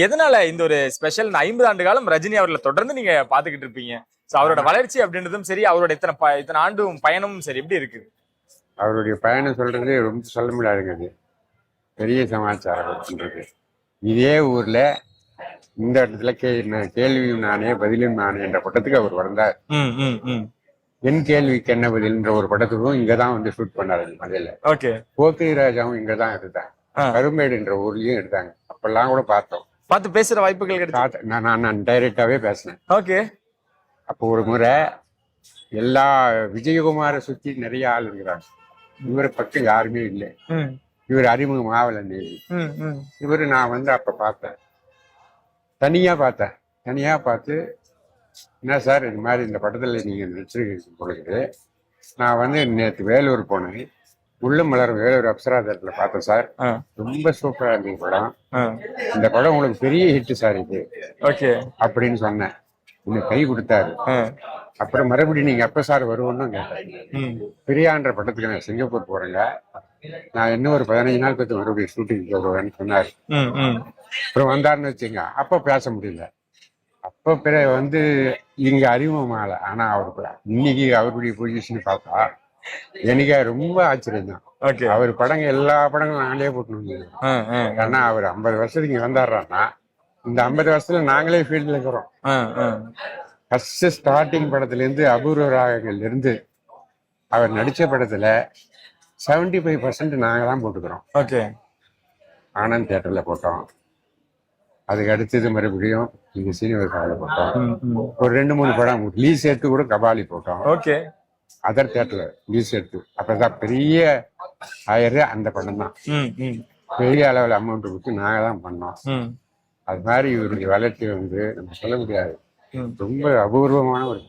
எதனால இந்த ஒரு ஸ்பெஷல் 50 ஆண்டு காலம் ரஜினி அவர்களை தொடர்ந்து நீங்க பாத்துக்கிட்டு இருப்பீங்க? சோ அவரோட வளர்ச்சி அப்படின்றதும் சரி, அவரோட இத்தனை ஆண்டும் பயணமும் சரி எப்படி இருக்கு? அவருடைய பயணம் சொல்றது ரொம்ப சொல்ல முடியாதுங்க. அது பெரிய சமாச்சாரம். இதே ஊர்ல இந்த இடத்துல கேள்வியும் நானே பதிலும் நானே என்ற படத்துக்கு அவர் வந்தார். என் கேள்விக்கு என்ன பதில்ன்ற ஒரு படத்துக்கும் இங்கதான் வந்து ஷூட் பண்ணாரு மதுரையில. போக்கிரி ராஜாவும் இங்கதான் எடுத்தாங்க. கரும்பேடு என்ற ஊர்லயும் எடுத்தாங்க. அப்பெல்லாம் கூட பார்த்து பேசுற வாய்ப்புகள் கிடைச்சு நான் டைரக்டாவே பேசினேன். அப்போ ஒரு முறை எல்லா விஜயகுமார சுத்தி நிறைய ஆள் இருக்கிறாங்க. இவரை பக்கம் யாருமே இல்லை. இவர் அறிமுகம் ஆவல நேரி. இவரு நான் வந்து அப்ப பார்த்தேன், தனியா பார்த்து என்ன சார் இது மாதிரி இந்த படத்துல நீங்க நடிச்சிருக்கீங்க பொழுது, நான் வந்து நேற்று வேலூர் போனேன், உள்ளம் மலரும் வேலூர் அப்சரா தேட்டர்ல பார்த்தேன் சார். ரொம்ப சூப்பரா இருந்தீங்க படம். இந்த படம் உங்களுக்கு பெரிய ஹிட் சார் இது அப்படின்னு சொன்னேன். இன்னும் கை கொடுத்தாரு. அப்புறம் மறுபடியும் நீங்க எப்ப சார் வருவோம்னு கேட்டேன். பிரியான்ற படத்துக்கு நான் சிங்கப்பூர் போறேங்க, நான் இன்னும் ஒரு 15 நாள் பத்தி மறுபடியும் ஷூட்டிங் போடுவேன்னு சொன்னாரு. அப்புறம் வந்தாருன்னு வச்சுங்க, அப்ப பேச முடியல. அப்ப பிறகு வந்து இங்க அறிமுகமாகல. ஆனா அவருக்கு இன்னைக்கு அவருடைய பொசிஷன் பார்த்தா எனக்கு ரொம்ப ஆச்சரியம் தான். அவர் படங்க எல்லா படங்களும் நாங்களே போட்டு. ஏன்னா அவர் 50 வருஷத்துக்கு இங்க வந்தாருன்னா இந்த 50 வருஷத்துல நாங்களே ஃபீல்ட்ல இருக்கிறோம். ஃபர்ஸ்ட் ஸ்டார்டிங் படத்துல இருந்து அபூர்வ ராகங்கள்ல இருந்து அவர் நடிச்ச படத்துல 75% நாங்க தான் போட்டுக்கிறோம். ஆனந்த் தியேட்டர்ல போட்டோம். அதுக்கு அடுத்தது மறுபடியும் இங்க சீனிவாசாவில போட்டோம். ஒரு 2-3 படம் ரிலீஸ் எடுத்து கூட கபாலி போட்டோம். அதர் தியேட்டர்ல ரிலீஸ் எடுத்து அப்பதான் பெரிய ஆயிரம் அந்த படம் தான் பெரிய அளவில் அமௌண்ட் கொடுத்து நாங்க தான் பண்ணோம். அது மாதிரி இவருடைய வளர்ச்சி வந்து நம்ம சொல்ல முடியாது. ரொம்ப அபூர்வமான ஒரு